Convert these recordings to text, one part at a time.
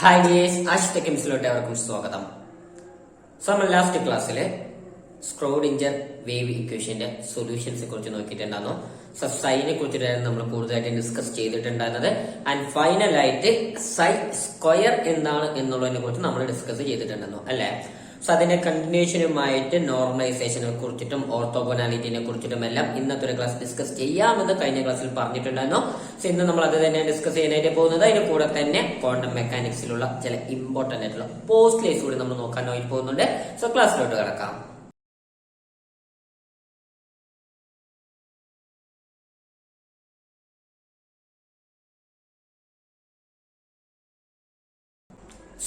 Hi dears, Ashik കെമിസ്ട്രിയിലോട്ട് അവർക്കും സ്വാഗതം. So നമ്മൾ ലാസ്റ്റ് ക്ലാസ്സിലെ സ്ക്രോഡിഞ്ചർ വേവ് ഇക്വേഷന്റെ സൊല്യൂഷൻസിനെ കുറിച്ച് നോക്കിയിട്ടുണ്ടായിരുന്നു. സോ സൈനെ കുറിച്ചിട്ടായിരുന്നു നമ്മൾ കൂടുതലായിട്ട് ഡിസ്കസ് ചെയ്തിട്ടുണ്ടായിരുന്നത്. ആൻഡ് ഫൈനലായിട്ട് സൈ സ്ക്വയർ എന്താണ് എന്നുള്ളതിനെ കുറിച്ച് നമ്മൾ ഡിസ്കസ് ചെയ്തിട്ടുണ്ടായിരുന്നു അല്ലെ. സോ അതിന്റെ കണ്ടിന്യൂഷനുമായിട്ട് നോർമലൈസേഷനെ കുറിച്ചിട്ടും ഓർത്തോഗോണാലിറ്റിനെ കുറിച്ചിട്ടും എല്ലാം ഇന്നത്തെ ഒരു ക്ലാസ് ഡിസ്കസ് ചെയ്യാമെന്ന് കഴിഞ്ഞ ക്ലാസ്സിൽ പറഞ്ഞിട്ടുണ്ടായിരുന്നു. സോ ഇന്ന് നമ്മൾ അത് തന്നെ ഡിസ്കസ് ചെയ്യാനായിട്ട് പോകുന്നത്. അതിന്റെ കൂടെ തന്നെ ക്വാണ്ടം മെക്കാനിക്സിലുള്ള ചില ഇമ്പോർട്ടന്റ് ആയിട്ടുള്ള പോസ്റ്റ്ലേസ് കൂടി നമ്മൾ നോക്കാനായിട്ട് പോകുന്നുണ്ട്. സോ ക്ലാസ്സിലോട്ട് കിടക്കാം.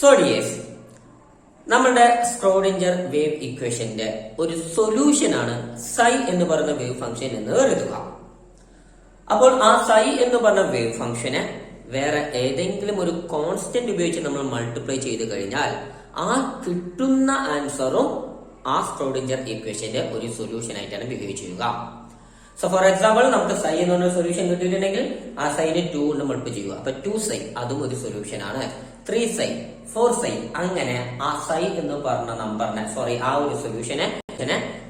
സോ ഡിയേഴ്സ്, നമ്മളുടെ സ്ക്രോഡിഞ്ചർ വേവ് ഇക്വേഷന്റെ ഒരു സൊല്യൂഷൻ ആണ് സൈ എന്ന് പറയുന്ന വേവ് ഫംഗ്ഷൻ എന്ന് കരുതുക. അപ്പോൾ ആ സൈ എന്ന് പറഞ്ഞ വേവ് ഫംഗ്ഷനെ വേറെ ഏതെങ്കിലും ഒരു കോൺസ്റ്റന്റ് ഉപയോഗിച്ച് നമ്മൾ മൾട്ടിപ്ലൈ ചെയ്ത് കഴിഞ്ഞാൽ ആ കിട്ടുന്ന ആൻസറും ആ സ്ക്രോഡിഞ്ചർ ഇക്വേഷന്റെ ഒരു സൊല്യൂഷൻ ആയിട്ടാണ് ബിഹേവ് ചെയ്യുക. സോ ഫോർ എക്സാമ്പിൾ, നമുക്ക് സൈ എന്ന് പറഞ്ഞ സൊല്യൂഷൻ കിട്ടിയിട്ടുണ്ടെങ്കിൽ ആ സൈനെ 2 കൊണ്ട് മൾട്ടിപ്ലൈ ചെയ്യുക. അപ്പൊ 2 സൈ അതും ഒരു സൊല്യൂഷൻ ആണ്. 3 സൈ, 4 സൈ, അങ്ങനെ ആ സൈ എന്ന് പറഞ്ഞ നമ്പറിനെ ആ ഒരു സൊല്യൂഷനെ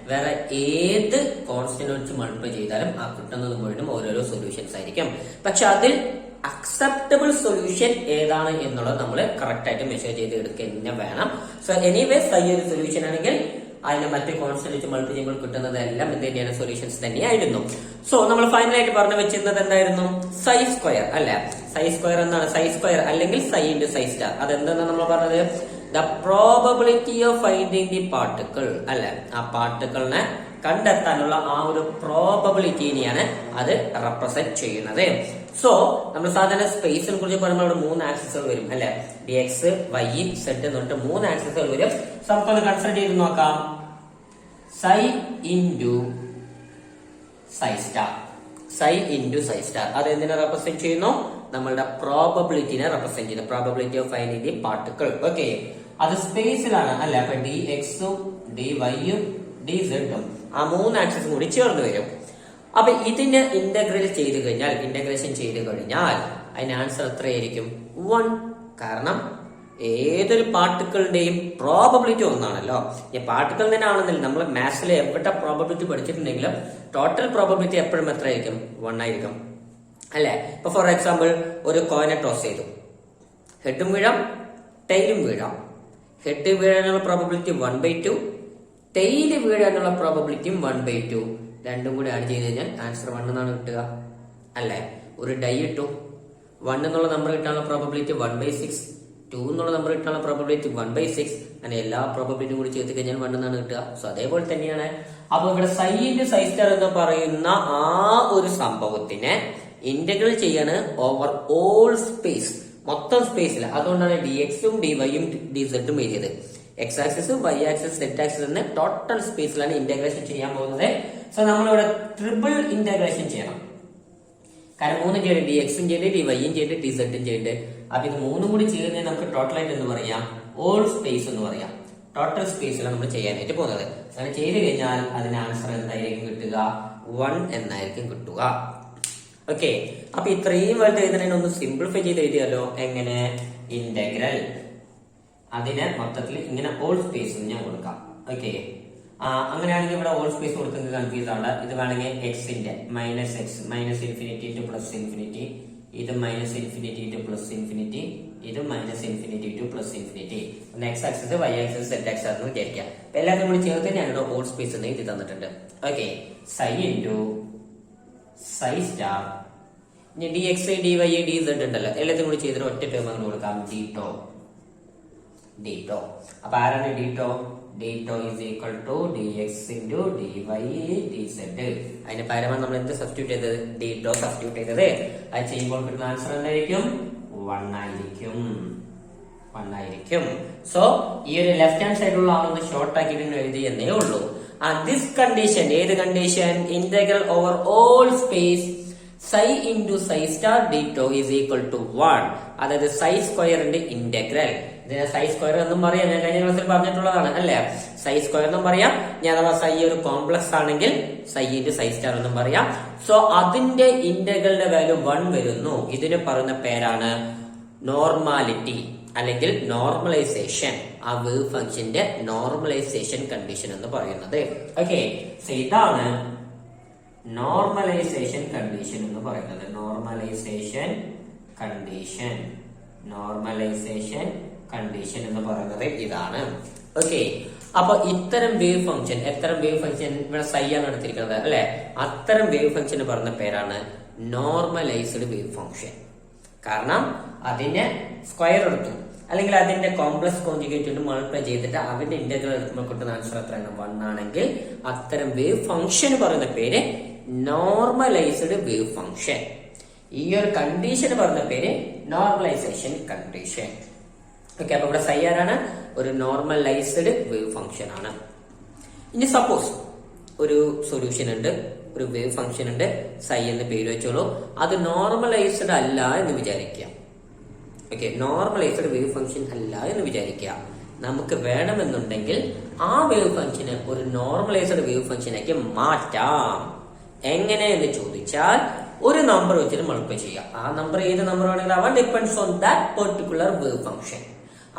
വേറെ ഏത് കോൺസ്റ്റന്റ് വെച്ച് മൾട്ടിപ്ലൈ ചെയ്താലും ആ കിട്ടുന്നത് മുഴുവനും ഓരോരോ സൊല്യൂഷൻസ് ആയിരിക്കും. പക്ഷെ അതിൽ അക്സെപ്റ്റബിൾ സൊല്യൂഷൻ ഏതാണ് എന്നുള്ളത് നമ്മൾ കറക്റ്റ് ആയിട്ട് മെഷർ ചെയ്ത് എടുക്കുക തന്നെ വേണം. സോ എനിവേ സൈ ഒരു സൊല്യൂഷൻ ആണെങ്കിൽ അതിനെ മറ്റു കോൺസ്റ്റന്റ് വെച്ച് മൾട്ടിപ്ലൈ ചെയ്യുമ്പോൾ കിട്ടുന്നതെല്ലാം ഇത് തന്നെയാണ് സൊല്യൂഷൻസ് തന്നെയായിരുന്നു. സോ നമ്മൾ ഫൈനലായിട്ട് പറഞ്ഞു വെച്ചിരുന്നത് എന്തായിരുന്നു? സൈ സ്ക്വയർ അല്ലെ. സൈ സ്ക്വയർ എന്താണ്? സൈ സ്ക്വയർ അല്ലെങ്കിൽ സൈ ഇൻറ്റു സൈ സ്റ്റാർ. അതെന്താണ് നമ്മൾ പറഞ്ഞത്? The probability of finding the particle അല്ലെ. ആ പാർട്ടിക്കിളിനെ കണ്ടെത്താനുള്ള ആ ഒരു പ്രോബബിലിറ്റിനെയാണ് അത് റെപ്രസെന്റ് ചെയ്യുന്നത്. സോ നമ്മൾ സാധാരണ സ്പേസിനെ കുറിച്ച് പറയുമ്പോൾ അവിടെ 3 ആക്സിസുകൾ വരും അല്ലെ. ഡി എക്സ്, വൈ, സെഡ് എന്ന് പറഞ്ഞിട്ട് 3 ആക്സിസുകൾ വരും. സോ നമുക്കൊന്ന് കൺസിഡർ ചെയ്ത് നോക്കാം. സൈ ഇൻറ്റു സൈ സ്റ്റാർ. സൈ ഇൻറ്റു സൈ സ്റ്റാർ അത് എന്തിനെ റെപ്രസെന്റ് ചെയ്യുന്നു? നമ്മളുടെ പ്രോബബിലിറ്റിനെ റെപ്രസെന്റ് ചെയ്യുന്നു. Probability of finding the particle. Okay, അത് സ്പേസിലാണ് അല്ലെ. അപ്പൊ ഡി എക്സും ഡി വൈയും ഡി സെഡും ആ 3 ആക്സിസും കൂടി ചേർന്ന് വരും. അപ്പൊ ഇതിനെ ഇന്റഗ്രേഷൻ ചെയ്ത് കഴിഞ്ഞാൽ അതിന്റെ ആൻസർ എത്രയായിരിക്കും? 1. കാരണം ഏതൊരു പാർട്ടിക്കിളിന്റെയും പ്രോബബിലിറ്റി ഒന്നാണല്ലോ. ഈ പാർട്ടിക്കിൾ തന്നെ ആണെന്നില്ല, നമ്മൾ മാത്സിലെ എവിടെ പ്രോബബിലിറ്റി പഠിച്ചിട്ടുണ്ടെങ്കിലും ടോട്ടൽ പ്രോബബിലിറ്റി എപ്പോഴും എത്രയായിരിക്കും? 1 ആയിരിക്കും അല്ലെ. ഇപ്പൊ ഫോർ എക്സാമ്പിൾ, ഒരു കോയിനെ ടോസ് ചെയ്തു. ഹെഡും വീഴാം, ടെയിലും വീഴാം. ഹെഡ് വീഴാനുള്ള പ്രോബബിലിറ്റി 1/2, ടെയില് വീഴാനുള്ള പ്രോബബിലിറ്റിയും 1/2. രണ്ടും കൂടി ആഡ് ചെയ്ത് കഴിഞ്ഞാൽ ആൻസർ 1 എന്നാണ് കിട്ടുക അല്ലെ. ഒരു ഡൈ ഇട്ടു, 1 എന്നുള്ള നമ്പർ കിട്ടാനുള്ള പ്രോബബിലിറ്റി 1/6, 2 എന്നുള്ള നമ്പർ കിട്ടാനുള്ള പ്രോബബിലിറ്റി 1/6. അങ്ങനെ എല്ലാ പ്രോബബിലിറ്റിയും കൂടി ചെയ്ത് കഴിഞ്ഞാൽ 1 എന്നാണ് കിട്ടുക. സോ അതേപോലെ തന്നെയാണ്. അപ്പൊ ഇവിടെ സൈ ഇൻറ്റു സൈ സ്റ്റാർ എന്ന് പറയുന്ന ആ ഒരു സംഭവത്തിനെ ഇന്റഗ്രൽ ചെയ്യാണ് ഓവർ ഓൾ സ്പേസ്, മൊത്തം സ്പേസിൽ. അതുകൊണ്ടാണ് ഡി എക്സും ഡി വൈയും ഡി സെഡും എഴുതിയത്. X axis, Y axis, Z axis എന്ന് ടോട്ടൽ സ്പേസിലാണ് ഇന്റഗ്രേഷൻ ചെയ്യാൻ പോകുന്നത്. സോ നമ്മളിവിടെ ട്രിപ്പിൾ ഇന്റഗ്രേഷൻ ചെയ്യണം. കാരണം 3 ചെയ്ത് ഡി എക്സും ചെയ്ത് ഡി വൈയും ചെയ്ത് ഡി സെഡും ചെയ്ത്. അപ്പൊ ഇത് 3 കൂടി ചെയ്യുന്നതിന് നമുക്ക് ടോട്ടലായിട്ട് എന്ന് പറയാം, ഓൾ സ്പേസ് എന്ന് പറയാം. ടോട്ടൽ സ്പേസിലാണ് നമ്മൾ ചെയ്യാനായിട്ട് പോകുന്നത്. അങ്ങനെ ചെയ്ത് കഴിഞ്ഞാൽ അതിന് ആൻസർ എന്തായിരിക്കും കിട്ടുക? 1 എന്നായിരിക്കും കിട്ടുക. ഓക്കെ, അപ്പൊ ഇത്രയും വലുത് എഴുതുന്നതിന് ഒന്ന് സിംപ്ലിഫൈ ചെയ്ത് എഴുതിയാലോ. എങ്ങനെ? ഇന്റഗ്രൽ അതിനെ മൊത്തത്തിൽ ഇങ്ങനെ ഓൾ സ്പേസ് ഞാൻ കൊടുക്കാം. ഓക്കെ, അങ്ങനെയാണെങ്കിൽ ഇവിടെ ഓൾ സ്പേസ് കൊടുക്കുന്നത് കൺഫ്യൂസ് ആവണ്ട. ഇത് വേണമെങ്കിൽ എക്സിന്റെ minus x, minus infinity to plus infinity, ഇത് minus infinity to plus infinity, ഇത് minus infinity to plus infinity. X axis, Y axis, Z axis എന്ന് വിചാരിക്കാം. അപ്പൊ എല്ലാത്തിനും കൂടി ചേർത്ത് ഞാനിവിടെ ഓൾ സ്പേസ് എന്ന് എഴുതി തന്നിട്ടുണ്ട്. Okay, psi into psi star. ഇനി D X, D Y, D Z ഉണ്ടല്ലോ, എല്ലാത്തിനും കൂടി ചെയ്തിട്ട് ഒറ്റ ടേം അങ്ങനെ കൊടുക്കാം, ഡീറ്റോ. ഡീറ്റോ. അപ്പൊ ആരാണ് d tau? D tau is equal to d x into d Y D z. അതിന് പകരമാണ് നമ്മൾ എന്ത് സബ്സ്റ്റിറ്റ്യൂട്ട് ചെയ്തത്? ഡീറ്റോ സബ്സ്റ്റിറ്റ്യൂട്ട് ചെയ്തത്. അത് ചെയ്യുമ്പോൾ കിട്ടുന്ന ആൻസർ എന്തായിരിക്കും? 1 ആയിരിക്കും. 1 ആയിരിക്കും. സോ ഈ ഒരു ലെഫ്റ്റ് ഹാൻഡ് സൈഡിലുള്ള ആളൊന്ന് ഷോർട്ട് ആക്കിയിട്ട് എഴുതി എന്നേ ഉള്ളൂ. ദിസ് കണ്ടീഷൻ, ഏത് condition? Integral over all space psi into psi star d tau is equal to 1. അതായത് സൈ സ്ക്വയറിന്റെ ഇന്റഗ്രൽ. ഇതിനെ സൈ സ്ക്വയർ എന്നും പറയാം, ഞാൻ കഴിഞ്ഞ ക്ലാസ്സിൽ പറഞ്ഞിട്ടുള്ളതാണ് അല്ലെ. സൈ സ്ക്വയർ എന്നും പറയാം. ഞാൻ അഥവാ സൈ ഒരു കോംപ്ലക്സ് ആണെങ്കിൽ സൈ ഇൻറ്റു സൈ സ്റ്റാർ എന്നും പറയാം. സോ അതിന്റെ ഇന്റഗ്രലിന്റെ വാല്യൂ 1 വരുന്നു. ഇതിന് പറയുന്ന പേരാണ് നോർമാലിറ്റി അല്ലെങ്കിൽ നോർമലൈസേഷൻ, ആ വേവ് ഫംഗ്ഷന്റെ നോർമലൈസേഷൻ കണ്ടീഷൻ എന്ന് പറയുന്നത്. ഓക്കെ, ഇതാണ് നോർമലൈസേഷൻ കണ്ടീഷൻ എന്ന് പറയുന്നത്. നോർമലൈസേഷൻ കണ്ടീഷൻ എന്ന് പറയുന്നത് ഇതാണ്. ഓക്കെ, അപ്പൊ ഇത്തരം വേവ് ഫംഗ്ഷൻ, ഇവിടെ സൈയാണ് എടുത്തിരിക്കുന്നത് അല്ലെ, അത്തരം വേവ് ഫംഗ്ഷന് പറയുന്ന പേരാണ് നോർമലൈസ്ഡ് വേവ് ഫംഗ്ഷൻ. കാരണം അതിന്റെ സ്ക്വയർ എടുത്തു അല്ലെങ്കിൽ അതിന്റെ കോംപ്ലക്സ് കോൺജുഗേറ്റ് മൾട്ടിപ്ലൈ ചെയ്തിട്ട് അതിന്റെ ഇന്റഗ്രൽ എടുക്കുമ്പോൾ കിട്ടുന്ന ആൻസർ എത്രയാണ്? 1 ആണെങ്കിൽ അത്തരം വേവ് ഫംഗ്ഷൻ പറയുന്ന പേര് നോർമലൈസ്ഡ് വേവ് ഫംഗ്ഷൻ. ഈ ഒരു കണ്ടീഷൻ പറയുന്ന പേര് നോർമലൈസേഷൻ കണ്ടീഷൻ. ഓക്കെ, അപ്പൊ ഇവിടെ psi ആരാണ്? ഒരു നോർമലൈസ്ഡ് വേവ് ഫംഗ്ഷൻ ആണ്. ഇനി സപ്പോസ് ഒരു സൊല്യൂഷൻ ഉണ്ട്, ഒരു വേവ് ഫംഗ്ഷൻ ഉണ്ട്, psi എന്ന് പേര് വെച്ചോളൂ. അത് നോർമലൈസ്ഡ് അല്ല എന്ന് വിചാരിക്കുക. ഓക്കെ, നോർമലൈസ്ഡ് വേവ് ഫംഗ്ഷൻ അല്ല എന്ന് വിചാരിക്കുക. നമുക്ക് വേണമെന്നുണ്ടെങ്കിൽ ആ വേവ് ഫംഗ്ഷനെ ഒരു നോർമലൈസ്ഡ് വേവ് ഫംഗ്ഷനാക്കി മാറ്റാം. എങ്ങനെ എന്ന് ചോദിച്ചാൽ ഒരു നമ്പർ വെച്ചിട്ട് മൾട്ടിപ്ലൈ ചെയ്യാം. ആ നമ്പർ ഏത് നമ്പർ ആണെങ്കിലും അവ depends on that particular wave function.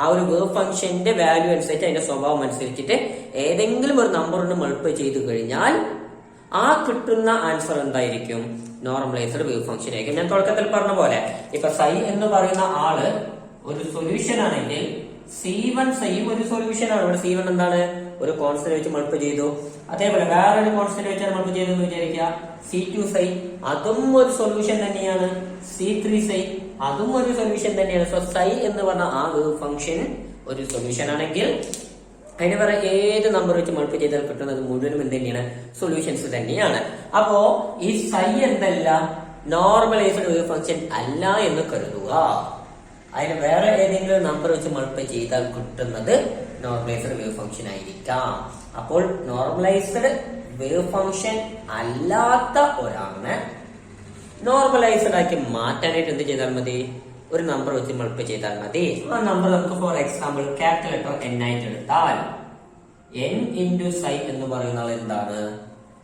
ആ ഒരു വേവ് ഫംഗ്ഷന്റെ വാല്യൂ അനുസരിച്ച്, അതിന്റെ സ്വഭാവം അനുസരിച്ചിട്ട് ഏതെങ്കിലും ഒരു നമ്പർ കൊണ്ട് മൾട്ടിപ്ലൈ ചെയ്ത് കഴിഞ്ഞാൽ ആ കിട്ടുന്ന ആൻസർ എന്തായിരിക്കും? നോർമലൈസ്ഡ് വേവ് ഫംഗ്ഷൻ ആയിരിക്കും. ഞാൻ തുടക്കത്തിൽ പറഞ്ഞ പോലെ ഇപ്പൊ psi എന്ന് പറയുന്ന ആള് ഒരു സൊല്യൂഷൻ ആണെങ്കിൽ C1 psiയും ഒരു സൊല്യൂഷൻ ആണ്. ഇവിടെ C1 എന്താണ്? ഒരു കോൺസ്റ്റന്റ് വെച്ച് മൾട്ടിപ്ലൈ ചെയ്തു. അതേപോലെ വേറൊരു കോൺസ്റ്റന്റ് വെച്ചാണ് മൾട്ടിപ്ലൈ ചെയ്തെന്ന് വിചാരിക്കുക. C2 psi അതും ഒരു സൊല്യൂഷൻ തന്നെയാണ്. C3 psi അതും ഒരു സൊല്യൂഷൻ തന്നെയാണ്. സോ psi എന്ന് പറഞ്ഞ ആ വേവ് ഫംഗ്ഷൻ ഒരു സൊല്യൂഷൻ ആണെങ്കിൽ അതിന് പറയുക ഏത് നമ്പർ വെച്ച് മൾട്ടിപ്ലൈ ചെയ്താൽ കിട്ടുന്നത് മുഴുവനും എന്ത് തന്നെയാണ്? സൊല്യൂഷൻസ് തന്നെയാണ്. അപ്പോ ഈ psi എന്തല്ല? നോർമലൈസ്ഡ് വേവ് ഫംഗ്ഷൻ അല്ല എന്ന് കരുതുക. അതിന് വേറെ ഏതെങ്കിലും നമ്പർ വെച്ച് മൾട്ടിപ്ലൈ ചെയ്താൽ കിട്ടുന്നത് നോർമലൈസ്ഡ് വേവ് ഫംഗ്ഷൻ ആയിരിക്കാം. അപ്പോൾ നോർമലൈസ്ഡ് വേവ് ഫംഗ്ഷൻ അല്ലാത്ത ഒരാളിനെ നോർമലൈസ്ഡ് ആക്കി മാറ്റാനായിട്ട് എന്ത് ചെയ്താൽ മതി? ഒരു നമ്പർ വെച്ച് മൾട്ടിപ്ലൈ ചെയ്താൽ മതി. ആ നമ്പർ നമുക്ക് for example capital letter n ആയിട്ട് എടുത്താൽ n ഇൻറ്റു psi എന്ന് പറയുന്ന ആൾ എന്താണ്?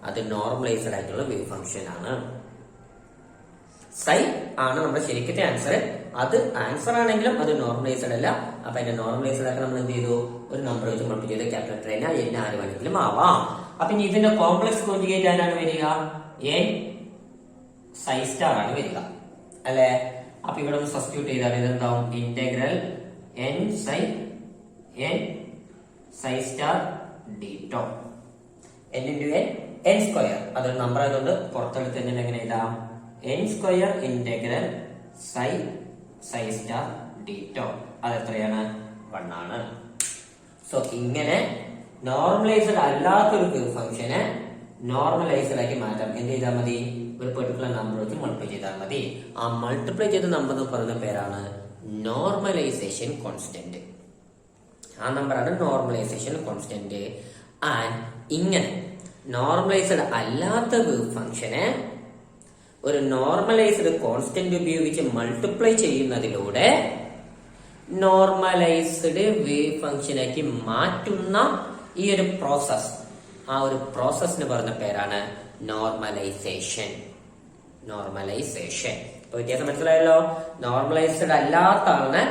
അത് നോർമലൈസ്ഡ് ആയിട്ടുള്ള വേവ് ഫംഗ്ഷൻ ആണ്. psi ആണ് നമ്മുടെ ശരിക്കത്തെ ആൻസർ. അത് ആൻസർ ആണെങ്കിലും അത് നോർമലൈസ്ഡ് അല്ല. അപ്പൊ അതിന്റെ നോർമലൈസ്ഡ് ആക്കി നമ്മൾ എന്ത് ചെയ്തു? ഒരു നമ്പർ വെച്ച് മൾട്ടിപ്ലൈ ചെയ്ത് ക്യാപിറ്റൽ ലെറ്റർ n ആര് വേണമെങ്കിലും ആവാം. അപ്പൊ ഇനി ഇതിന്റെ കോംപ്ലക്സ് കോൺജുഗേറ്റ് ആരാണ് വരിക? n psi സ്റ്റാർ ആണ് വരിക അല്ലെ. അപ്പൊ ഇവിടെ ഒന്ന് സബ്സ്റ്റിറ്റ്യൂട്ട് ചെയ്താൽ ഇതെന്താവും? Integral n psi star d tau n into n square. അതൊരു നമ്പർ ആയതുകൊണ്ട് പുറത്തെടുത്ത് തന്നെ എങ്ങനെ എഴുതാം? n square integral psi star d tau. അത് എത്രയാണ്? 1 ആണ്. സോ ഇങ്ങനെ നോർമലൈസ്ഡ് അല്ലാത്തൊരു വേവ് ഫംഗ്ഷനെ നോർമലൈസ്ഡ് ആക്കി മാറ്റാം. എന്ത് ചെയ്താൽ മതി? ഒരു പെർട്ടിക്കുലർ നമ്പർ വെച്ച് മൾട്ടിപ്ലൈ ചെയ്താൽ മതി. ആ മൾട്ടിപ്ലൈ ചെയ്ത നമ്പർ എന്ന് പറയുന്ന പേരാണ് നോർമലൈസേഷൻ കോൺസ്റ്റന്റ്. ആ നമ്പറാണ് നോർമലൈസേഷൻ കോൺസ്റ്റന്റ്. ആൻഡ് ഇങ്ങനെ നോർമലൈസ്ഡ് അല്ലാത്ത വേവ് ഫംഗ്ഷനെ ഒരു നോർമലൈസ്ഡ് കോൺസ്റ്റന്റ് ഉപയോഗിച്ച് മൾട്ടിപ്ലൈ ചെയ്യുന്നതിലൂടെ നോർമലൈസ്ഡ് വേവ് ഫംഗ്ഷനാക്കി മാറ്റുന്ന ഈ ഒരു പ്രോസസ്, ആ ഒരു പ്രോസസ്സിന് പറഞ്ഞ പേരാണ് നോർമലൈസേഷൻ. ഇപ്പൊ വ്യത്യാസം മനസ്സിലായല്ലോ. നോർമലൈസ്ഡ് അല്ലാത്ത ആളിനെ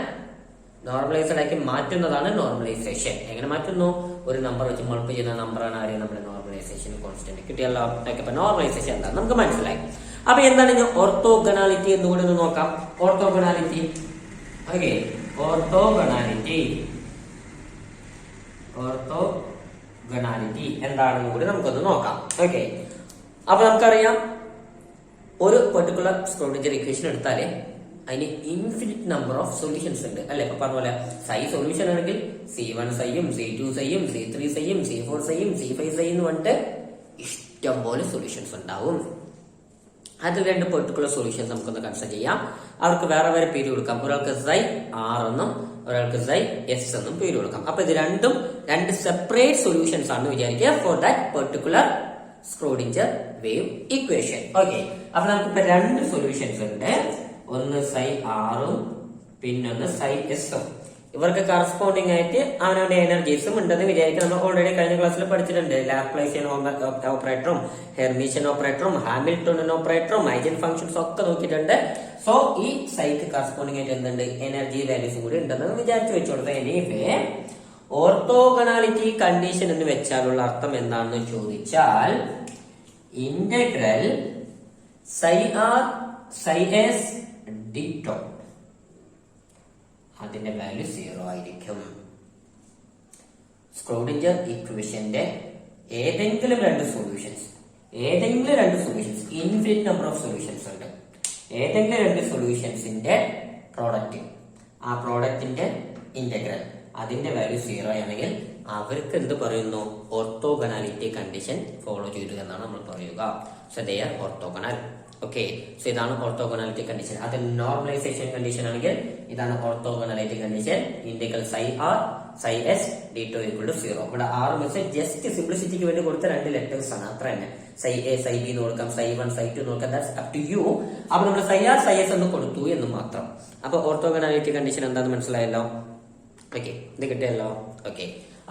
നോർമലൈസ്ഡ് ആക്കി മാറ്റുന്നതാണ് നോർമലൈസേഷൻ. എങ്ങനെ മാറ്റുന്നു? ഒരു നമ്പർ വെച്ച് മൾട്ടിപ്ലൈ ചെയ്യുന്ന നമ്പറാണ് ആര്? നമ്മുടെ നോർമലൈസേഷൻ കോൺസ്റ്റന്റ്. കിട്ടിയല്ലോ. അപ്പൊ നോർമലൈസേഷൻ എന്താ നമുക്ക് മനസ്സിലായി. അപ്പൊ എന്താണ് ഇനി ഓർത്തോഗണാലിറ്റി എന്നുകൂടി ഒന്ന് നോക്കാം. ഓർത്തോഗണാലിറ്റി എന്താണെന്ന് കൂടി നമുക്കൊന്ന് നോക്കാം. ഓക്കെ, അപ്പൊ നമുക്കറിയാം ഒരു പെർട്ടിക്കുലർ സ്ക്രോഡിഞ്ചർ ഇക്വേഷൻ എടുത്താല് അതിന് ഇൻഫിനിറ്റ് നമ്പർ ഓഫ് സൊല്യൂഷൻസ് ഉണ്ട് അല്ലെ. ഇപ്പൊ പറഞ്ഞ പോലെ psi സൊല്യൂഷൻ ആണെങ്കിൽ C1 psiയും C2 psiയും C3 psiയും C4 psiയും C5 psi എന്ന് പറഞ്ഞിട്ട് ഇഷ്ടം പോലെ സൊല്യൂഷൻസ് ഉണ്ടാവും. അതിൽ രണ്ട് പെർട്ടിക്കുലർ സൊല്യൂഷൻസ് നമുക്കൊന്ന് കൺസിഡർ ചെയ്യാം. അവർക്ക് വേറെ വേറെ പേര് കൊടുക്കാം. ഒരാൾക്ക് psi R എന്നും ഒരാൾക്ക് psi S എന്നും പേര് കൊടുക്കാം. അപ്പൊ ഇത് രണ്ടും രണ്ട് സെപ്പറേറ്റ് സൊല്യൂഷൻസ് ആണെന്ന് വിചാരിക്കുക for that particular സ്ക്രോഡിഞ്ചർ wave equation. Okay, അപ്പൊ നമുക്കിപ്പോ രണ്ട് സൊല്യൂഷൻസ് ഉണ്ട്. ഒന്ന് psi R ഉം പിന്നൊന്ന് psi S ഉം. ഇവർക്ക് കറസ്പോണ്ടിങ് ആയിട്ട് അവനവന്റെ എനർജീസും ഉണ്ടെന്ന് വിചാരിക്കുക. നമ്മൾ ഓൾറെഡി കഴിഞ്ഞ ക്ലാസ്സിൽ പഠിച്ചിട്ടുണ്ട്. ലാപ്ലേസിയൻ ഓപ്പറേറ്ററും ഹെർമീഷ്യൻ ഓപ്പറേറ്ററും ഹാമിൽട്ടൺ ഓപ്പറേറ്ററും ഐഗൻ ഫംഗ്ഷൻസ് ഒക്കെ നോക്കിയിട്ടുണ്ട്. സോ ഈ സൈക്ക് കറസ്പോണ്ടിങ് ആയിട്ട് എന്തുണ്ട്, എനർജി വാല്യൂസും കൂടി ഉണ്ടെന്ന് വിചാരിച്ചു വെച്ചോളൂ. എനിവേ ഓർത്തോഗണാലിറ്റി കണ്ടീഷൻ എന്ന് വെച്ചാലുള്ള അർത്ഥം എന്താണെന്ന് ചോദിച്ചാൽ integral psi R psi S D tau അതിന്റെ വാല്യൂ 0 ആയിരിക്കും. സ്ക്രോഡിഞ്ചർ ഇക്വേഷന്റെ ഏതെങ്കിലും രണ്ട് solutions, infinite number of solutions ഉണ്ട്. ഏതെങ്കിലും രണ്ട് സൊല്യൂഷൻസിന്റെ പ്രോഡക്റ്റ്, ആ പ്രോഡക്റ്റിന്റെ ഇന്റഗ്രൽ അതിന്റെ വാല്യൂ 0 ആണെങ്കിൽ അവർക്ക് എന്ത് പറയുന്നു, ഓർത്തോഗണാലിറ്റി കണ്ടീഷൻ ഫോളോ ചെയ്തു എന്നാണ് നമ്മൾ പറയുക. So they are orthogonal. Okay, so ഇതാണ് ഓർത്തോഗണാലിറ്റി കണ്ടീഷൻ. അത് നോർമലൈസേഷൻ കണ്ടീഷൻ ആണെങ്കിൽ ഇതാണ് orthogonality condition. Integral psi R psi S D tau equal to 0. ഇവിടെ ആർ മെസ്സേജ് ജസ്റ്റ് സിംപ്ലിസിറ്റിക്ക് വേണ്ടി കൊടുത്ത രണ്ട് ലെറ്റേഴ്സ് ആണ്, അത്ര തന്നെ. സൈ എ സൈ ബി എന്ന് കൊടുക്കാം, സൈ 1 സൈ 2 നോക്കാം, ദാറ്റ്സ് അപ് ടു യു. അപ്പൊ നമ്മൾ സൈ ആർ സൈ എസ് എന്ന് കൊടുത്തു എന്ന് മാത്രം. അപ്പൊ ഓർത്തോഗണാലിറ്റി കണ്ടീഷൻ എന്താണെന്ന് മനസ്സിലായല്ലോ. ഓക്കെ, ഇത് കിട്ടിയല്ലോ. ഓക്കെ,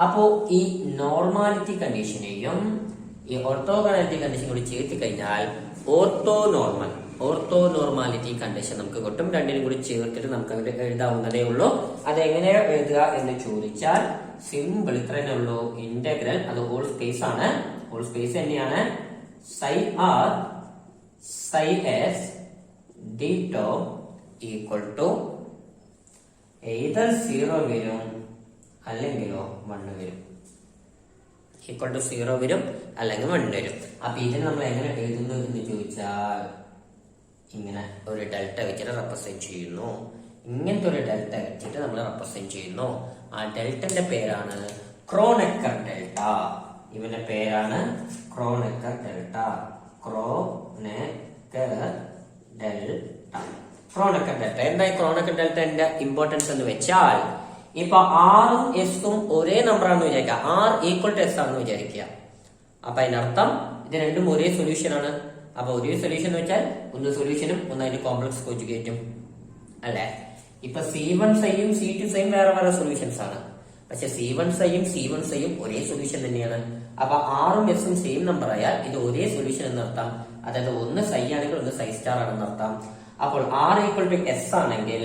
അപ്പോ ഈ നോർമാലിറ്റി കണ്ടീഷനെയും ഈ ഓർത്തോഗണാലിറ്റി കണ്ടീഷൻ കൂടി ചേർത്ത് കഴിഞ്ഞാൽ ഓർത്തോനോർമാലിറ്റി കണ്ടീഷൻ നമുക്ക് കിട്ടും. രണ്ടിനും കൂടി ചേർത്തിട്ട് നമുക്ക് അങ്ങനെ എഴുതാവുന്നതേ ഉള്ളൂ. അതെങ്ങനെ എഴുതുക എന്ന് ചോദിച്ചാൽ സിമ്പിൾ, ഇത്ര തന്നെ ഉള്ളൂ. ഇന്റഗ്രൽ അത് ഹോൾ സ്പേസ് ആണ്, ഹോൾ സ്പേസ് തന്നെയാണ്. Psi R psi S D tau equal to either 0 വരും അല്ലെങ്കിലോ 1 വരും. ഈക്വൽ ടു 0 വരും അല്ലെങ്കിൽ 1 വരും. അപ്പൊ ഇതിന് നമ്മൾ എങ്ങനെ എഴുതുന്നു എന്ന് ചോദിച്ചാൽ ഇങ്ങനെ ഒരു ഡെൽറ്റ വെച്ചിട്ട് റെപ്രസെന്റ് ചെയ്യുന്നു. ഇങ്ങനത്തെ ഒരു ഡെൽറ്റ വെച്ചിട്ട് നമ്മൾ റെപ്രസെന്റ് ചെയ്യുന്നു. ആ ഡെൽറ്റന്റെ പേരാണ് ക്രോണെക്കർ ഡെൽറ്റ. ഇവന്റെ പേരാണ് ക്രോണെക്കർ ഡെൽറ്റ. ക്രോണെക്കർ ഡെൽറ്റ. എന്തായി ക്രോണെക്കർ ഡെൽറ്റന്റെ ഇമ്പോർട്ടൻസ് എന്ന് വെച്ചാൽ, ഇപ്പൊ ആറും എസും ഒരേ നമ്പർ ആണെന്ന് വിചാരിക്കുക, ആർ ഈക്വൽ ടു എസ് ആണെന്ന് വിചാരിക്കുക. അപ്പൊ അതിനർത്ഥം ഇത് രണ്ടും ഒരേ സൊല്യൂഷൻ ആണ്. അപ്പൊ ഒരേ സൊല്യൂഷൻ എന്ന് വെച്ചാൽ ഒന്ന് സൊല്യൂഷനും ഒന്ന് അതിന്റെ കോംപ്ലക്സ് കോഞ്ചുഗേറ്റും അല്ലെ. ഇപ്പൊ C1 സൈയും C2 സൈയും വേറെ വേറെ സൊല്യൂഷൻസ് ആണ്. പക്ഷെ C1 സൈയും C1 സൈയും ഒരേ സൊല്യൂഷൻ തന്നെയാണ്. അപ്പൊ ആറും എസും സെയിം നമ്പർ ആയാൽ ഇത് ഒരേ സൊല്യൂഷൻ എന്നർത്ഥം. അതായത് ഒന്ന് സൈ ആണെങ്കിൽ ഒന്ന് സൈ സ്റ്റാർ ആണെന്നർത്ഥം. അപ്പോൾ ആർ ഈക്വൽ ടു എസ് ആണെങ്കിൽ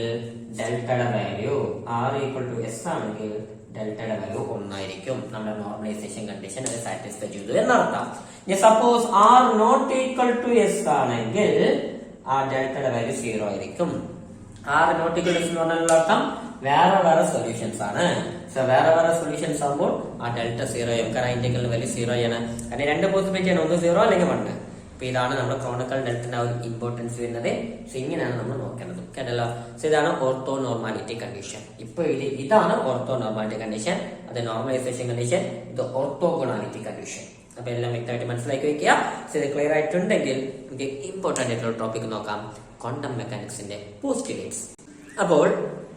ഡെൽറ്റയുടെ വാല്യൂ ഒന്നായിരിക്കും. നമ്മുടെ നോർമലൈസേഷൻ കണ്ടീഷൻ അത് സാറ്റിസ്ഫൈ ചെയ്തു എന്നർത്ഥം. Suppose r not equal to s ആണെങ്കിൽ ആ ഡെൽറ്റയുടെ വാല്യൂ 0 ആയിരിക്കും. R not equal to s എന്ന് പറഞ്ഞാൽ അർത്ഥം വേറെ വേറെ സൊല്യൂഷൻസ് ആണ്. സോ വേറെ വേറെ സൊല്യൂഷൻസ് ആകുമ്പോൾ ആ ഡെൽറ്റ 0 ആയും. കാരണം ഇന്റഗ്രൽ വാല്യൂ 0 ആണ്. കാരണം രണ്ട് പോസിബിലിറ്റി ആണ്, ഒന്ന് 0 അല്ലെങ്കിൽ 1. അപ്പൊ ഇതാണ് നമ്മുടെ ക്രോണിക്കൽ ഡെൽറ്റന്റെ ഒരു ഇമ്പോർട്ടൻസ് വരുന്നത്. സോ ഇങ്ങനെയാണ് നമ്മൾ നോക്കേണ്ടത്. കേട്ടല്ലോ. സോ ഇതാണ് ഓർത്തോ നോർമാലിറ്റി കണ്ടീഷൻ. ഇപ്പൊ ഇതാണ് ഓർത്തോ നോർമാലിറ്റി കണ്ടീഷൻ, അത് നോർമലൈസേഷൻ കണ്ടീഷൻ, ഇത് ഓർത്തോഗണാലിറ്റി കണ്ടീഷൻ. അപ്പൊ എല്ലാം വ്യക്തമായിട്ട് മനസ്സിലാക്കി വെക്കുക. സോ ഇത് ക്ലിയർ ആയിട്ടുണ്ടെങ്കിൽ നമുക്ക് ഇമ്പോർട്ടന്റ് ആയിട്ടുള്ള ടോപ്പിക് നോക്കാം, ക്വാണ്ടം മെക്കാനിക്സിന്റെ പോസ്റ്റുലേറ്റ്സ്. അപ്പോൾ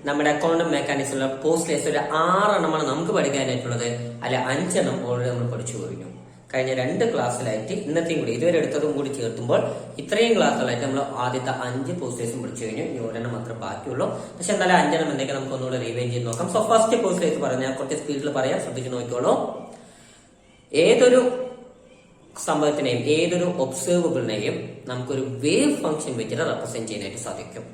നമ്മുടെ ക്വാണ്ടം മെക്കാനിക്സിലുള്ള പോസ്റ്റുലേറ്റ്സ് ഒരു 6 എണ്ണമാണ് നമുക്ക് പഠിക്കാനായിട്ടുള്ളത്. അല്ല 5 എണ്ണം ഓൾറെഡി നമ്മൾ പഠിച്ചു കഴിഞ്ഞു. കഴിഞ്ഞ 2 ക്ലാസ്സിലായിട്ട് ഇന്നത്തെയും കൂടി ഇതുവരെ എടുത്തതും കൂടി ചേർത്തുമ്പോൾ ഇത്രയും ക്ലാസ്സുകളായിട്ട് നമ്മൾ ആദ്യത്തെ 5 പോസ്റ്റേഴ്സും പഠിച്ചു കഴിഞ്ഞു. ഇനി ഒരെണ്ണം മാത്രമേ ബാക്കിയുള്ളൂ. പക്ഷെ എന്തായാലും 5 എണ്ണം എന്തെങ്കിലും നമുക്ക് ഒന്നുകൂടെ റിവൈൻഡ് ചെയ്ത് നോക്കാം. സോ ഫസ്റ്റ് പോസ്റ്റേഴ്സ് പറഞ്ഞാൽ കുറച്ച് സ്പീഡിൽ പറയാം, ശ്രദ്ധിച്ച് നോക്കിക്കോളൂ. ഏതൊരു സംഭവത്തിനെയും ഏതൊരു ഒബ്സർവബിളിനെയും നമുക്കൊരു വേവ് ഫംഗ്ഷൻ വെച്ചിട്ട് റെപ്രസെന്റ് ചെയ്യാനായിട്ട് സാധിക്കും.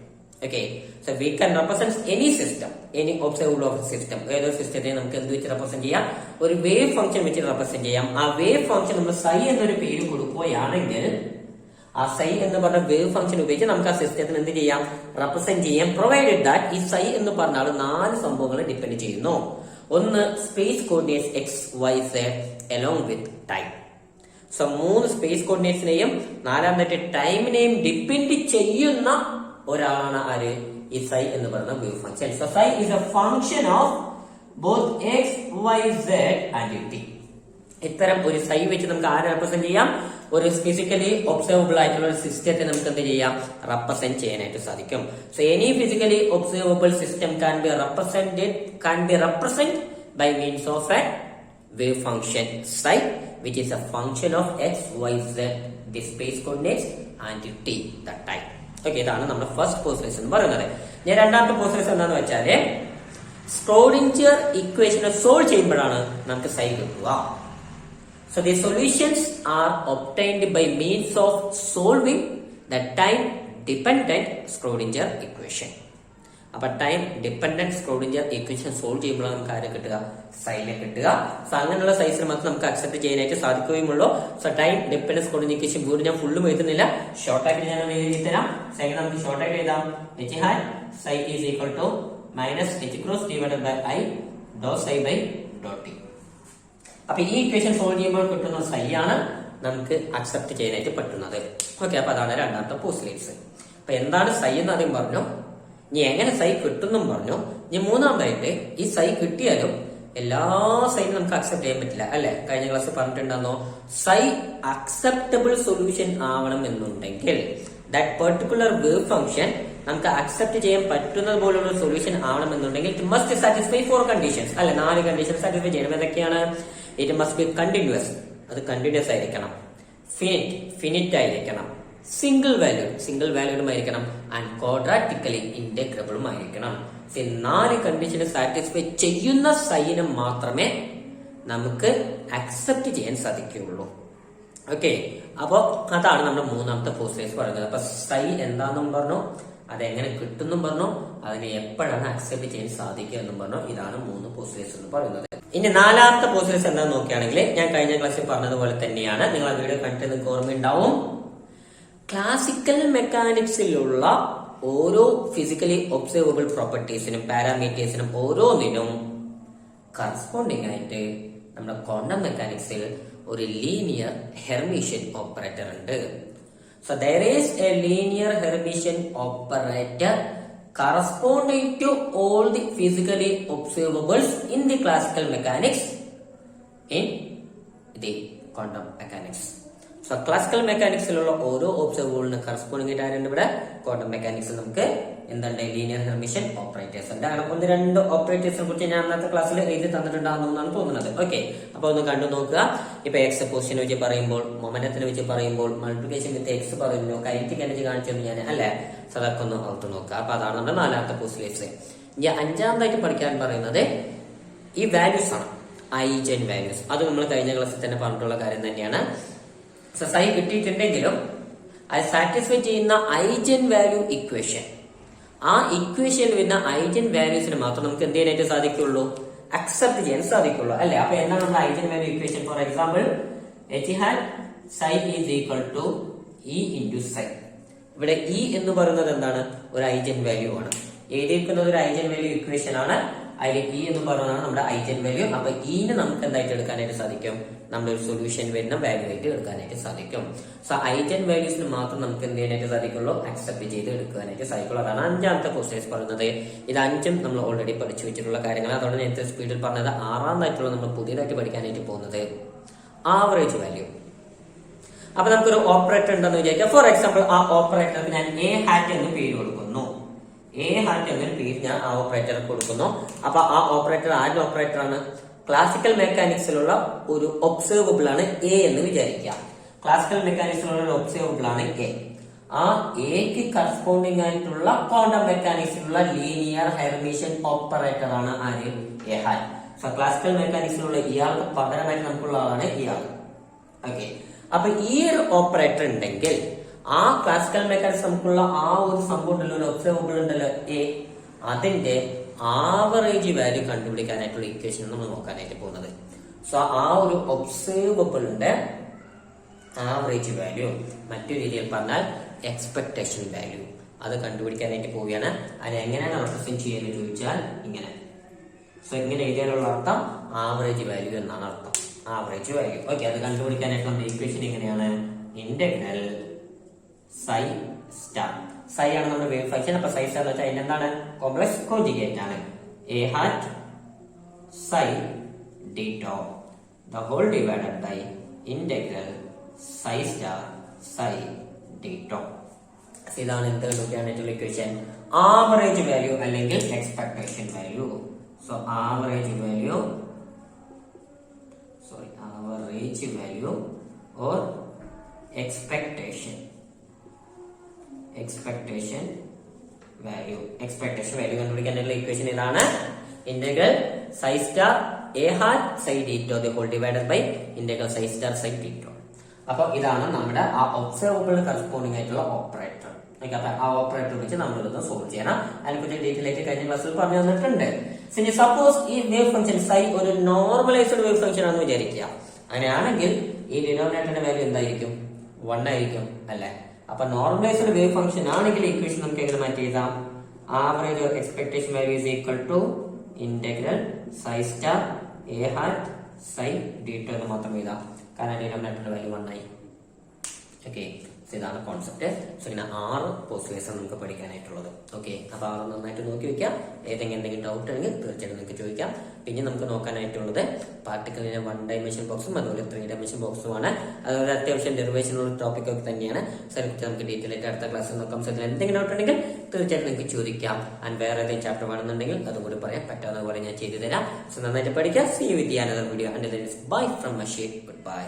Okay, so we can represent any system, any observable of system. ഏതൊരു സിസ്റ്റത്തെ നമുക്ക് എന്ത് വെച്ച് റെപ്രസെന്റ് ചെയ്യാം, ഒരു വേവ് ഫംഗ്ഷൻ വെച്ച് റെപ്രസെന്റ് ചെയ്യാം. ആ വേവ് ഫംഗ്ഷൻ നമ്മൾ സൈ എന്നൊരു പേര് കൊടുക്കുകയാണെങ്കിൽ ആ സൈ എന്ന് പറഞ്ഞ വേവ് ഫംഗ്ഷൻ ഉപയോഗിച്ച് നമുക്ക് ആ സിസ്റ്റത്തിന് എന്ത് ചെയ്യാം, റെപ്രസെന്റ് ചെയ്യാം. പ്രൊവൈഡഡ് ദാറ്റ് ഈ സൈ എന്ന് പറഞ്ഞാൽ 4 സംഭവങ്ങളെ ഡിപെൻഡ് ചെയ്യുന്നു. ഒന്ന് space coordinates XYZ along with time. So 3 space കോർഡിനേറ്റ്സിനെയും 4ാമത്തെ ടൈമിനെയും ഡിപെൻഡ് ചെയ്യുന്ന ഒരാളാണ് ആര്, ഈ സൈ എന്ന് പറയുന്ന wave function. So psi is a function of both XYZ and t. ഇത്തരം ഒരു സൈ വെച്ച് നമുക്ക് ആരെ റെപ്രസെന്റ് ചെയ്യാം, ഒരു ഫിസിക്കലി ഒബ്സർവബിൾ ആയിട്ടുള്ള ഒരു സിസ്റ്റത്തെ നമുക്ക് എന്ത് ചെയ്യാം, റെപ്രസെന്റ് ചെയ്യാനായിട്ട് സാധിക്കും. So any physically observable system can be represented by means of a wave function psi, which is a function of XYZ, the space coordinates, and t, the time. Okay, ഇതാണ് നമ്മുടെ ഫസ്റ്റ് പോസ്റ്റേഴ്സ് എന്ന് പറയുന്നത്. ഞാൻ രണ്ടാമത്തെ posters എന്താന്ന് വെച്ചാല് സ്ക്രോഡിഞ്ചർ ഇക്വേഷനെ solve ചെയ്യുമ്പോഴാണ് നമുക്ക് സൈ കിട്ടുക. So the solutions are obtained by means of solving the time dependent Schrodinger equation. അപ്പൊ time dependent Schrodinger equation solve ചെയ്യുമ്പോഴാണ് നമുക്ക് ആരെ കിട്ടുക? സൈനെ കിട്ടുക. സോ അങ്ങനെയുള്ള സൈസിന് മാത്രം നമുക്ക് അക്സെപ്റ്റ് ചെയ്യാനായിട്ട് സാധിക്കുകയുള്ളൂ. So time dependent Schrodinger equation വീണ്ടും ഞാൻ ഫുള്ളും എഴുതുന്നില്ല, ഷോർട്ടായിട്ട് ഞാൻ എഴുതി തരാം. സൈൻ നമുക്ക് ഷോർട്ടായിട്ട് എഴുതാം. h hat psi is equal to minus h cross divided by I dot psi by dot t. അപ്പൊ ഈ ഇക്വേഷൻ സോൾവ് ചെയ്യുമ്പോൾ കിട്ടുന്ന സൈ ആണ് നമുക്ക് അക്സെപ്റ്റ് ചെയ്യാനായിട്ട് പറ്റുന്നത്. ഓക്കെ, അപ്പൊ അതാണ് രണ്ടാമത്തെ പോസ്റ്റ്ലേറ്റ്സ്. അപ്പൊ എന്താണ് സൈ എന്ന് ആദ്യം പറഞ്ഞു, ഇനി എങ്ങനെ സൈ കിട്ടുന്നും പറഞ്ഞു. ഇനി മൂന്നാമതായിട്ട് ഈ സൈ കിട്ടിയാലും എല്ലാ സൈനും നമുക്ക് അക്സെപ്റ്റ് ചെയ്യാൻ പറ്റില്ല അല്ലെ? കഴിഞ്ഞ ക്ലാസ് പറഞ്ഞിട്ടുണ്ടായിരുന്നോ, സൈ അക്സെപ്റ്റബിൾ സൊല്യൂഷൻ ആവണം എന്നുണ്ടെങ്കിൽ ദാറ്റ് പെർട്ടിക്കുലർ വേവ് ഫംഗ്ഷൻ നമുക്ക് അക്സെപ്റ്റ് ചെയ്യാൻ പറ്റുന്നത് പോലുള്ള സൊല്യൂഷൻ ആവണമെന്നുണ്ടെങ്കിൽ ഇറ്റ് മസ്റ്റ് സാറ്റിസ്ഫൈ 4 കണ്ടീഷൻസ് അല്ലെ? 4 കണ്ടീഷൻ സാറ്റിസ്ഫൈ ചെയ്യണം. ഏതൊക്കെയാണ്? ഇറ്റ് മസ്റ്റ് ബി കണ്ടിന്യൂസ്, അത് കണ്ടിന്യൂസ് ആയിരിക്കണം. ഫിനിറ്റ് ആയിരിക്കണം. സിംഗിൾ വാല്യൂഡും ആയിരിക്കണം. ആൻഡ് ക്വാഡ്രാറ്റിക്കലി ഇന്റഗ്രബിളും ആയിരിക്കണം. 4 കണ്ടീഷനെ സാറ്റിസ്ഫൈ ചെയ്യുന്ന സൈനെ മാത്രമേ നമുക്ക് അക്സെപ്റ്റ് ചെയ്യാൻ സാധിക്കുകയുള്ളൂ. ഓക്കെ, അപ്പൊ അതാണ് നമ്മുടെ മൂന്നാമത്തെ പോസ്റ്റ്ലേറ്റ്സ് പറയുന്നത്. അപ്പൊ സൈ എന്താണെന്നും പറഞ്ഞു, അതെങ്ങനെ കിട്ടുന്നും പറഞ്ഞു, അതിനെ എപ്പോഴാണ് അക്സെപ്റ്റ് ചെയ്യാൻ സാധിക്കുക എന്നും പറഞ്ഞു. ഇതാണ് 3 പോസ്റ്റ്ലേറ്റ്സ് എന്ന് പറയുന്നത്. ഇനി നാലാമത്തെ പോസ്റ്റ്ലേറ്റ്സ് എന്താണെന്ന് നോക്കുകയാണെങ്കിൽ ഞാൻ കഴിഞ്ഞ ക്ലാസ്സിൽ പറഞ്ഞതുപോലെ തന്നെയാണ്. നിങ്ങൾ ആ വീഡിയോ കണ്ടിട്ട് നിങ്ങൾക്ക് ഓർമ്മയുണ്ടാവും. ക്ലാസിക്കൽ മെക്കാനിക്സിലുള്ള ഓരോ ഫിസിക്കലി ഒബ്സർവബിൾ പ്രോപ്പർട്ടീസിനും പാരാമീറ്റേഴ്സിനും ഓരോന്നിനും കറസ്പോണ്ടിങ് ആയിട്ട് നമ്മുടെ ക്വാണ്ടം മെക്കാനിക്സിൽ ഒരു ലീനിയർ ഹെർമിഷ്യൻ ഓപ്പറേറ്റർ ഉണ്ട്. So there is a linear Hermitian operator corresponding to all the physically observables in the classical mechanics in the quantum mechanics. So classical mechanics ലുള്ള ഓരോ ഒബ്സർവബിളിന് corresponding ആയിട്ടാണ് ഇവിടെ ക്വാണ്ടം മെക്കാനിക്സിൽ നമുക്ക് എന്തുണ്ട്? ലീനിയർ ഹെർമിഷ്യൻ ഓപ്പറേറ്റേഴ്സ് ഉണ്ട്. അങ്ങനെ 1-2 ഓപ്പറേറ്റേഴ്സിനെ കുറിച്ച് ഞാൻ അന്നത്തെ ക്ലാസ്സിൽ എഴുതി തന്നിട്ടുണ്ടാകുന്നതാണ് തോന്നുന്നത്. ഓക്കെ, അപ്പൊ ഒന്ന് കണ്ടു നോക്കുക. ഇപ്പൊ എക്സ് പൊസിഷനെ വെച്ച് പറയുമ്പോൾ, മൊമെന്റത്തിനെ വെച്ച് പറയുമ്പോൾ, മൾട്ടിപ്ലിക്കേഷൻ വിത്ത് എക്സ് പറഞ്ഞു, കൈനറ്റിക് എനർജി കാണിച്ചു ഞാൻ അല്ലെ? സോ അതൊക്കെ ഒന്ന് ഓർത്ത് നോക്കുക. അപ്പൊ അതാണ് നമ്മുടെ നാലാമത്തെ പോസ്റ്റ്ലേറ്റ്സ്. ഇനി അഞ്ചാമതായിട്ട് പഠിക്കാൻ പറയുന്നത് ഈ വാല്യൂസ് ആണ്, ഐജൻ വാല്യൂസ്. അത് നമ്മൾ കഴിഞ്ഞ ക്ലാസ്സിൽ തന്നെ പറഞ്ഞിട്ടുള്ള കാര്യം തന്നെയാണ്. സൈ കിട്ടിയിട്ടുണ്ടെങ്കിലും അത് സാറ്റിസ്ഫൈ ചെയ്യുന്ന ഐജൻ വാല്യൂ ഇക്വേഷൻ, ആ ഇക്വേഷനിൽ വരുന്ന ഐജൻ വാല്യൂസിന് മാത്രം നമുക്ക് എന്ത് ചെയ്യാനായിട്ട് സാധിക്കുള്ളൂ? അക്സെപ്റ്റ് ചെയ്യാൻ സാധിക്കുള്ളൂ അല്ലെ? അപ്പൊ എന്താണ് നമ്മുടെ eigen value equation? For example h hat psi is equal to E into psi. ഇവിടെ E എന്ന് പറയുന്നത് എന്താണ്? ഒരു ഐജൻ വാല്യൂ ആണ്. എഴുതിയിരിക്കുന്നത് ഒരു ഐജൻ വാല്യൂ ഇക്വേഷൻ ആണ്. അതിൽ E എന്ന് പറയുന്നതാണ് നമ്മുടെ ഐജൻ വാല്യൂ. അപ്പൊ ഇനെ നമുക്ക് എന്തായിട്ട് എടുക്കാനായിട്ട് സാധിക്കും? നമ്മുടെ ഒരു സൊല്യൂഷൻ വരുന്ന വാല്യൂ ആയിട്ട് എടുക്കാനായിട്ട് സാധിക്കും. സോ ഐജൻ വാല്യൂസിന് മാത്രം നമുക്ക് എന്ത് ചെയ്യാനായിട്ട് സാധിക്കുള്ളൂ? അക്സെപ്റ്റ് ചെയ്ത് എടുക്കാനായിട്ട് സാധിക്കുള്ളൂ. അതാണ് അഞ്ചാമത്തെ പോസ്റ്റ്ലേറ്റ്സ് പറയുന്നത്. ഇത് 5ഉം നമ്മൾ ഓൾറെഡി പഠിച്ചു വെച്ചിട്ടുള്ള കാര്യങ്ങൾ. അതുകൊണ്ട് നേരത്തെ സ്പീഡിൽ പറഞ്ഞത്. ആറാമതായിട്ടുള്ള നമ്മൾ പുതിയതായിട്ട് പഠിക്കാനായിട്ട് പോകുന്നത് ആവറേജ് വാല്യൂ. അപ്പൊ നമുക്കൊരു ഓപ്പറേറ്റർ ഉണ്ടെന്ന് വിചാരിക്കാം. ഫോർ എക്സാമ്പിൾ ആ ഓപ്പറേറ്റർക്ക് ഞാൻ എ ഹാറ്റ് എന്ന് പേര് കൊടുക്കുന്നു. എ ഹാറ്റ് എന്നൊരു പേര് ഞാൻ ആ ഓപ്പറേറ്റർക്ക് കൊടുക്കുന്നു. അപ്പൊ ആ ഓപ്പറേറ്റർ ആരുടെ ഓപ്പറേറ്റർ ആണ്? ക്ലാസിക്കൽ മെക്കാനിക്സിലുള്ള ഒരു ഒബ്സർവബിൾ ആണ് എ എന്ന് വിചാരിക്കുക. ക്ലാസിക്കൽ മെക്കാനിക്സിലുള്ള ഒരു ഒബ്സർവബിൾ ആണ് എ. ആ എക്ക് കറസ്പോണ്ടിങ് ആയിട്ടുള്ള ക്വാണ്ടം മെക്കാനിക്സിലുള്ള ലീനിയർ ഹെർമിഷ്യൻ ഓപ്പറേറ്റർ ആണ് ആര്? A hat. സോ ക്ലാസിക്കൽ മെക്കാനിക്സിലുള്ള ഇയാൾക്ക് പകരമായിട്ട് നമുക്കുള്ള ആളാണ് ഇയാൾ. ഓക്കെ, അപ്പൊ ഈ ഒരു ഓപ്പറേറ്റർ ഉണ്ടെങ്കിൽ ആ ക്ലാസിക്കൽ മെക്കാനിക്സ് നമുക്കുള്ള ആ ഒരു സംഭവം ഉണ്ടല്ലോ, ഒരു ഒബ്സർവബിൾ ഉണ്ടല്ലോ എ, അതിന്റെ ആവറേജ് വാല്യൂ കണ്ടുപിടിക്കാനായിട്ടുള്ള ഇക്വേഷൻ നമ്മൾ നോക്കാനായിട്ട് പോകുന്നത്. സോ ആ ഒരു ഒബ്സർവബിളിന്റെ ആവറേജ് വാല്യൂ, മറ്റൊരു രീതിയിൽ പറഞ്ഞാൽ എക്സ്പെക്ടേഷൻ വാല്യൂ, അത് കണ്ടുപിടിക്കാനായിട്ട് പോവുകയാണ്. അത് എങ്ങനെയാണ് റെപ്രസെന്റ് ചെയ്യുന്നത് ചോദിച്ചാൽ ഇങ്ങനെ. സോ ഇങ്ങനെ എഴുതിയാലുള്ള അർത്ഥം ആവറേജ് വാല്യൂ എന്നാണ് അർത്ഥം. Average value. ഓക്കെ, അത് കണ്ടുപിടിക്കാനായിട്ട് നമ്മുടെ ഇക്വേഷൻ എങ്ങനെയാണ്? Integral psi star. സൈ ആണ് നമ്മുടെ വേവ് ഫംഗ്ഷൻ. അപ്പൊ സൈ സ്റ്റാർ എന്ന് വെച്ചാൽ അതിന്റെ എന്താണ്? കോംപ്ലക്സ് കോഞ്ചുഗേറ്റ് ആണ്. A hat psi d tau the whole divided by integral psi star psi d tau. ഇതാണ് എന്ത് കണ്ടുപിടിക്കാനായിട്ടുള്ള ഇക്വേഷൻ? ആവറേജ് വാല്യൂ അല്ലെങ്കിൽ expectation value. So average value or expectation value കണ്ടുപിടിക്കാനുള്ള ഇക്വേഷൻ ഇതാണ്. ഇന്റഗ്രൽ psi star a hat psi d to the whole divided by integral psi star psi d to. അപ്പൊ ഇതാണ് നമ്മുടെ ആ ഒബ്സർവബിൾ കറസ്പോണ്ടിങ് ആയിട്ടുള്ള operator. Okay, അപ്പൊ ആ ഓപ്പറേറ്റർ വെച്ച് നമ്മൾ ഇതൊന്ന് സോൾവ് ചെയ്യണം. അതിനെക്കുറിച്ച് ഡീറ്റെയിൽ ആയിട്ട് കഴിഞ്ഞ ക്ലാസ്സിൽ പറഞ്ഞു തന്നിട്ടുണ്ട്. സപ്പോസ് ഈ വേവ് ഫംഗ്ഷൻ സൈ ഒരു നോർമലൈസ്ഡ് വേവ് ഫംഗ്ഷൻ ആണെന്ന് വിചാരിക്കുക. അങ്ങനെയാണെങ്കിൽ ഈ ഡിനോമിനേറ്ററിന്റെ വാല്യൂ എന്തായിരിക്കും? 1 ആയിരിക്കും അല്ലെ? അപ്പൊ നോർമലൈസ്ഡ് വേവ് ഫംഗ്ഷൻ ആണെങ്കിൽ ഇക്വേഷൻ നമുക്ക് എങ്ങനെ മാറ്റി എഴുതാം? Average or expectation value is equal to integral psi star A hat psi d2 എന്ന് മാത്രം എഴുതാം. കാരണം ഡിനോമിനേറ്ററിന്റെ വാല്യൂ 1 ആയി. ഓക്കെ, ഇതാണ് കോൺസെപ്റ്റ്. സോ ഇങ്ങനെ 6 പോസിബിലിറ്റീസ് നമുക്ക് പഠിക്കാനായിട്ടുള്ളത്. ഓക്കെ, അപ്പൊ 6 നന്നായിട്ട് നോക്കി വെക്കാം. എന്തെങ്കിലും ഡൗട്ട് ഉണ്ടെങ്കിൽ തീർച്ചയായിട്ടും നിങ്ങൾക്ക് ചോദിക്കാം. പിന്നെ നമുക്ക് നോക്കാനായിട്ടുള്ളത് പാർട്ടിക്കിളിന്റെ 1 ഡൈമെൻഷൻ ബോക്സും അതുപോലെ 3 ഡൈമെൻഷൻ ബോക്സുമാണ്. അതുപോലെ അത്യാവശ്യം ഡെറിവേഷനുള്ള ടോപ്പിക് ഒക്കെ തന്നെയാണ്. സോ അതിനെക്കുറിച്ച് നമുക്ക് ഡീറ്റെയിൽ ആയിട്ട് അടുത്ത ക്ലാസ്സിൽ നോക്കാം. സോ എന്തെങ്കിലും ഡൗട്ട് ഉണ്ടെങ്കിൽ തീർച്ചയായിട്ടും നിങ്ങൾക്ക് ചോദിക്കാം. ആൻഡ് വേറെ ഏതെങ്കിലും ചാപ്റ്റർ വേണമെന്നുണ്ടെങ്കിൽ അതും കൂടി പറയാം. പറ്റാവുന്ന പോലെ ഞാൻ ചെയ്തു തരാം. സോ നന്നായിട്ട് പഠിക്കാം. See with another video. And bye from Mashir. Good by.